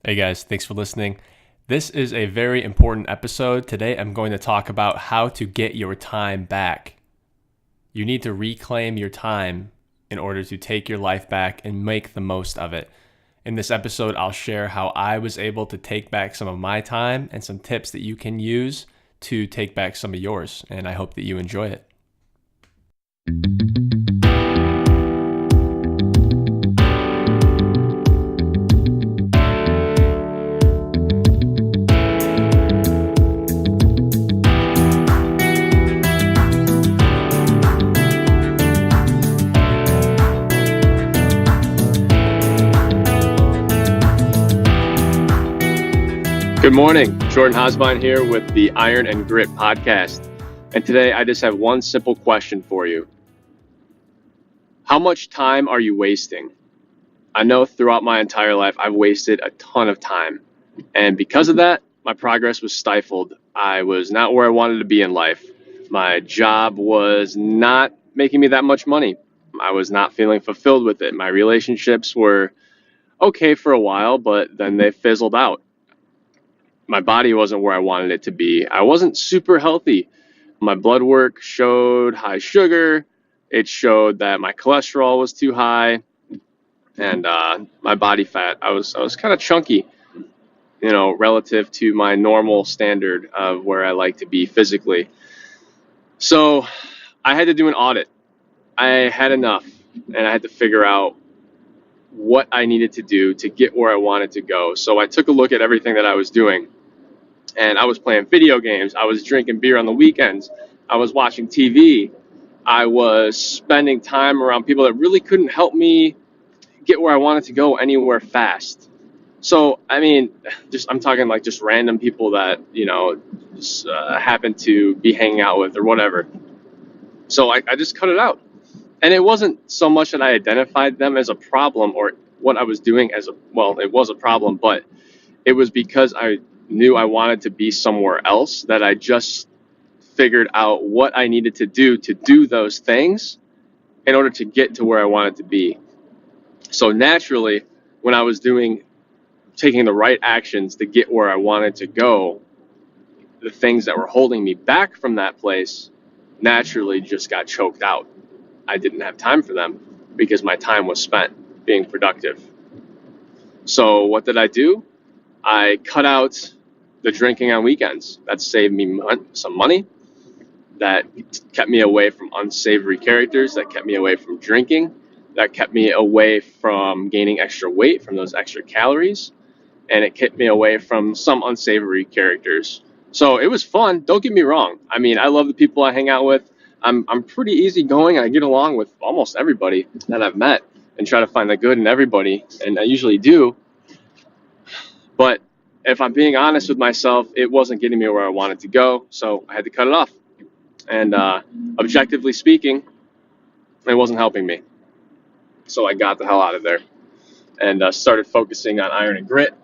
Hey guys, thanks for listening. This is a very important episode. Today I'm going to talk about how to get your time back. You need to reclaim your time in order to take your life back and make the most of it. In this episode, I'll share how I was able to take back some of my time and some tips that you can use to take back some of yours, and I hope that you enjoy it. Good morning, Jordan Hosbine here with the Iron and Grit podcast. And today I just have one simple question for you. How much time are you wasting? I know throughout my entire life I've wasted a ton of time. And because of that, my progress was stifled. I was not where I wanted to be in life. My job was not making me that much money. I was not feeling fulfilled with it. My relationships were okay for a while, but then they fizzled out. My body wasn't where I wanted it to be. I wasn't super healthy. My blood work showed high sugar. It showed that my cholesterol was too high, and my body fat. I was kind of chunky, relative to my normal standard of where I like to be physically. So I had to do an audit. I had enough, and I had to figure out what I needed to do to get where I wanted to go. So I took a look at everything that I was doing. And I was playing video games. I was drinking beer on the weekends. I was watching TV. I was spending time around people that really couldn't help me get where I wanted to go anywhere fast. So, I'm talking like just random people that, happen to be hanging out with or whatever. So I just cut it out. And it wasn't so much that I identified them as a problem or what I was doing it was a problem, but it was because I knew I wanted to be somewhere else that I just figured out what I needed to do those things in order to get to where I wanted to be. So naturally, when I was taking the right actions to get where I wanted to go, the things that were holding me back from that place naturally just got choked out. I didn't have time for them because my time was spent being productive. So what did I do? I cut out the drinking on weekends. That saved me some money. That kept me away from unsavory characters. That kept me away from drinking. That kept me away from gaining extra weight from those extra calories. And it kept me away from some unsavory characters. So it was fun. Don't get me wrong. I love the people I hang out with. I'm pretty easygoing. I get along with almost everybody that I've met and try to find the good in everybody. And I usually do. But if I'm being honest with myself, it wasn't getting me where I wanted to go, so I had to cut it off. And objectively speaking, it wasn't helping me. So I got the hell out of there and started focusing on Iron and Grit,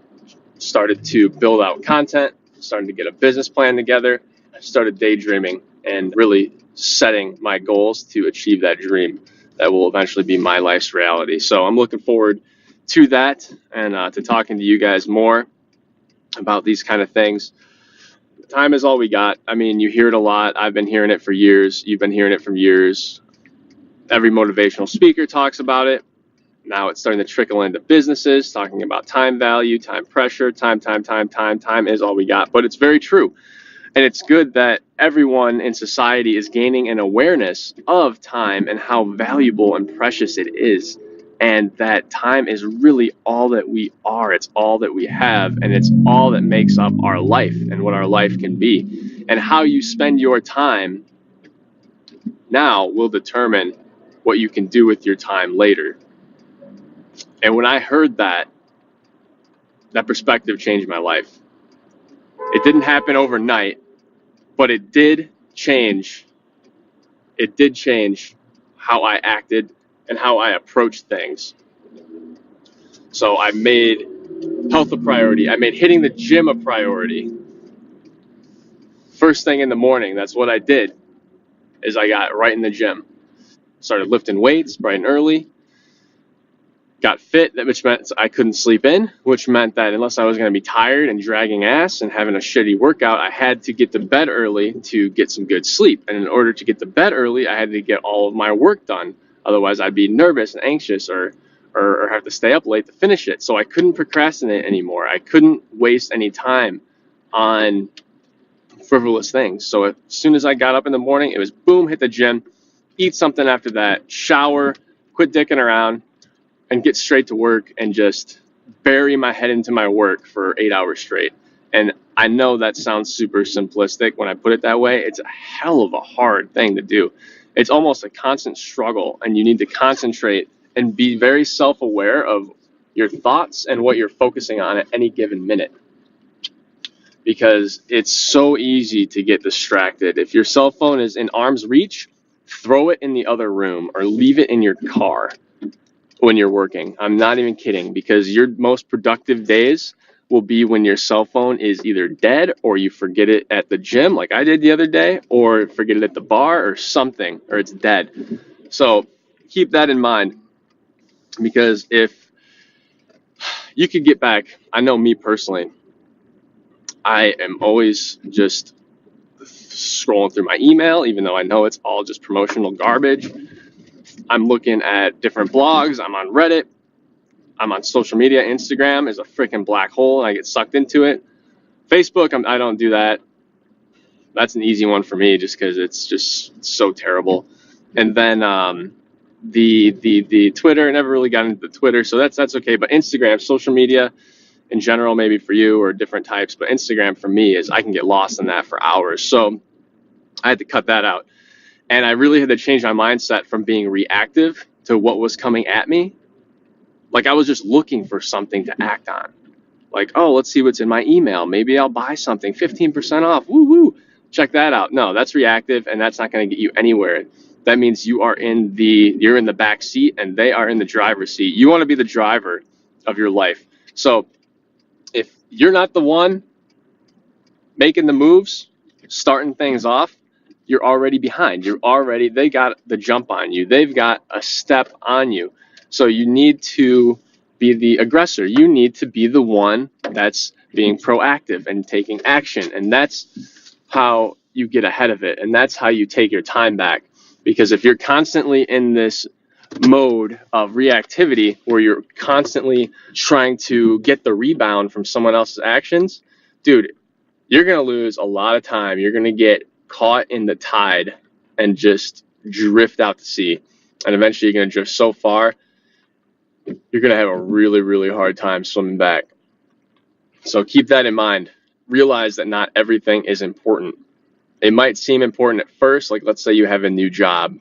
started to build out content, started to get a business plan together, started daydreaming and really setting my goals to achieve that dream that will eventually be my life's reality. So I'm looking forward to that and to talking to you guys more about these kind of things. Time is all we got. You hear it a lot. I've been hearing it for years. You've been hearing it for years. Every motivational speaker talks about it. Now it's starting to trickle into businesses, talking about time value, time pressure, time is all we got. But it's very true. And it's good that everyone in society is gaining an awareness of time and how valuable and precious it is. And that time is really all that we are. It's all that we have. And it's all that makes up our life and what our life can be. And how you spend your time now will determine what you can do with your time later. And when I heard that perspective changed my life. It didn't happen overnight, but it did change. It did change how I acted and how I approached things. So I made health a priority. I made hitting the gym a priority. First thing in the morning, that's what I did, is I got right in the gym. Started lifting weights bright and early. got fit, which meant I couldn't sleep in, which meant that unless I was going to be tired and dragging ass and having a shitty workout, I had to get to bed early to get some good sleep. And in order to get to bed early, I had to get all of my work done. Otherwise, I'd be nervous and anxious or have to stay up late to finish it. So I couldn't procrastinate anymore. I couldn't waste any time on frivolous things. So as soon as I got up in the morning, it was boom, hit the gym, eat something after that, shower, quit dicking around, and get straight to work and just bury my head into my work for 8 hours straight. And I know that sounds super simplistic when I put it that way. It's a hell of a hard thing to do. It's almost a constant struggle, and you need to concentrate and be very self-aware of your thoughts and what you're focusing on at any given minute. Because it's so easy to get distracted. If your cell phone is in arm's reach, throw it in the other room or leave it in your car when you're working. I'm not even kidding, because your most productive days will be when your cell phone is either dead or you forget it at the gym like I did the other day, or forget it at the bar or something, or it's dead. So keep that in mind, because if you could get back, I know me personally, I am always just scrolling through my email, even though I know it's all just promotional garbage. I'm looking at different blogs. I'm on Reddit. I'm on social media. Instagram is a freaking black hole, and I get sucked into it. Facebook, I don't do that. That's an easy one for me, just because it's just so terrible. And then the Twitter, I never really got into the Twitter, so that's okay. But Instagram, social media in general, maybe for you or different types, but Instagram for me is I can get lost in that for hours. So I had to cut that out. And I really had to change my mindset from being reactive to what was coming at me. Like I was just looking for something to act on. Like, oh, let's see what's in my email. Maybe I'll buy something, 15% off. Woo woo. Check that out. No, that's reactive, and that's not going to get you anywhere. That means you're in the back seat and they are in the driver's seat. You want to be the driver of your life. So if you're not the one making the moves, starting things off, you're already behind. They got the jump on you. They've got a step on you. So you need to be the aggressor. You need to be the one that's being proactive and taking action. And that's how you get ahead of it. And that's how you take your time back. Because if you're constantly in this mode of reactivity where you're constantly trying to get the rebound from someone else's actions, dude, you're going to lose a lot of time. You're going to get caught in the tide and just drift out to sea. And eventually you're going to drift so far, you're going to have a really, really hard time swimming back. So keep that in mind. Realize that not everything is important. It might seem important at first, like let's say you have a new job.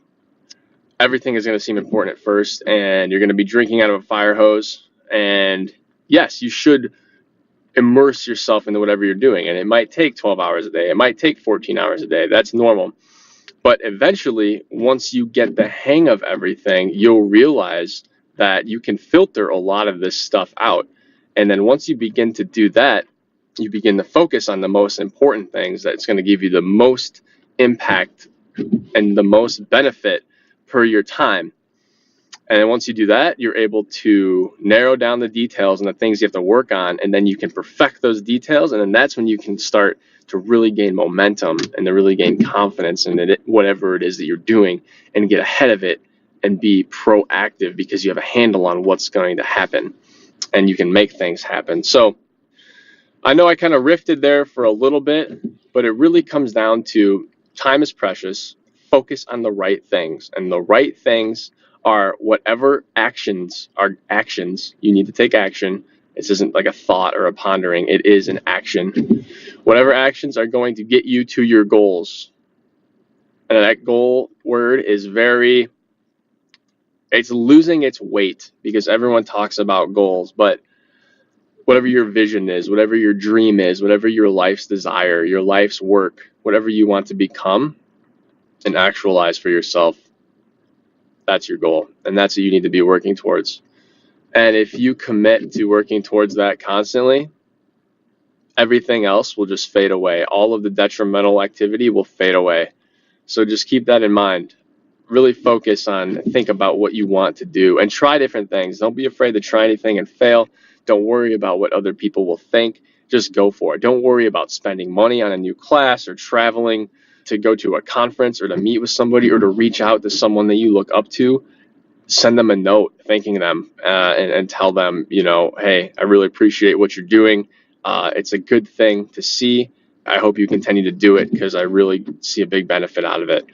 Everything is going to seem important at first, and you're going to be drinking out of a fire hose. And yes, you should immerse yourself into whatever you're doing. And it might take 12 hours a day. It might take 14 hours a day. That's normal. But eventually, once you get the hang of everything, you'll realize that you can filter a lot of this stuff out. And then once you begin to do that, you begin to focus on the most important things that's going to give you the most impact and the most benefit per your time. And then once you do that, you're able to narrow down the details and the things you have to work on, and then you can perfect those details, and then that's when you can start to really gain momentum and to really gain confidence in it, whatever it is that you're doing, and get ahead of it and be proactive because you have a handle on what's going to happen and you can make things happen. So I know I kind of riffed there for a little bit, but it really comes down to time is precious. Focus on the right things, and the right things are whatever actions are actions. You need to take action. This isn't like a thought or a pondering. It is an action. Whatever actions are going to get you to your goals. And that goal word is it's losing its weight because everyone talks about goals, but whatever your vision is, whatever your dream is, whatever your life's desire, your life's work, whatever you want to become and actualize for yourself, that's your goal. And that's what you need to be working towards. And if you commit to working towards that constantly, everything else will just fade away. All of the detrimental activity will fade away. So just keep that in mind. really focus on, think about what you want to do and try different things. Don't be afraid to try anything and fail. Don't worry about what other people will think. Just go for it. Don't worry about spending money on a new class or traveling to go to a conference or to meet with somebody or to reach out to someone that you look up to. Send them a note thanking them and tell them, hey, I really appreciate what you're doing. It's a good thing to see. I hope you continue to do it because I really see a big benefit out of it.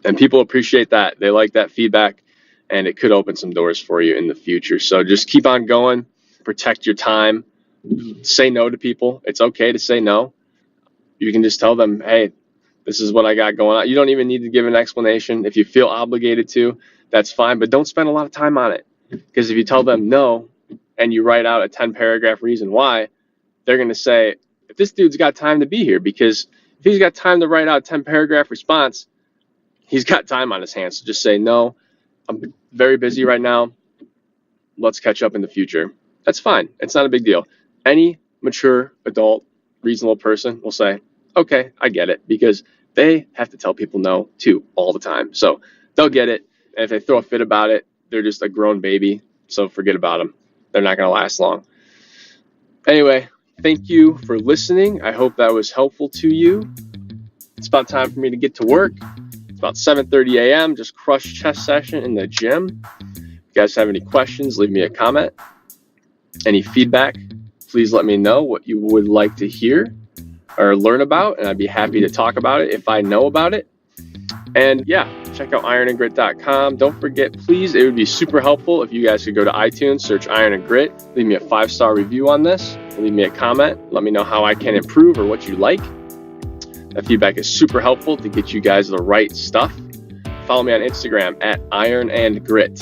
And people appreciate that. They like that feedback, and it could open some doors for you in the future. So just keep on going, protect your time, say no to people. It's okay to say no. You can just tell them, hey, this is what I got going on. You don't even need to give an explanation. If you feel obligated to, that's fine, but don't spend a lot of time on it. Because if you tell them no and you write out a 10-paragraph reason why, they're going to say, if this dude's got time to be here, because if he's got time to write out a 10-paragraph response, he's got time on his hands. So just say, no, I'm very busy right now. Let's catch up in the future. That's fine. It's not a big deal. Any mature, adult, reasonable person will say, okay, I get it, because they have to tell people no too all the time. So they'll get it. And if they throw a fit about it, they're just a grown baby. So forget about them. They're not going to last long. Anyway, thank you for listening. I hope that was helpful to you. It's about time for me to get to work. It's about 7:30 a.m. Just crushed chest session in the gym. If you guys have any questions, leave me a comment. Any feedback, please let me know what you would like to hear or learn about, and I'd be happy to talk about it if I know about it. And yeah, check out ironandgrit.com. Don't forget, please, it would be super helpful if you guys could go to iTunes, search Iron and Grit, leave me a 5-star review on this, leave me a comment, let me know how I can improve or what you like. That feedback is super helpful to get you guys the right stuff. Follow me on Instagram at Iron and Grit.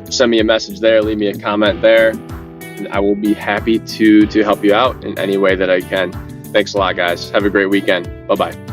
Send me a message there, leave me a comment there, and I will be happy to help you out in any way that I can. Thanks a lot, guys. Have a great weekend. Bye-bye.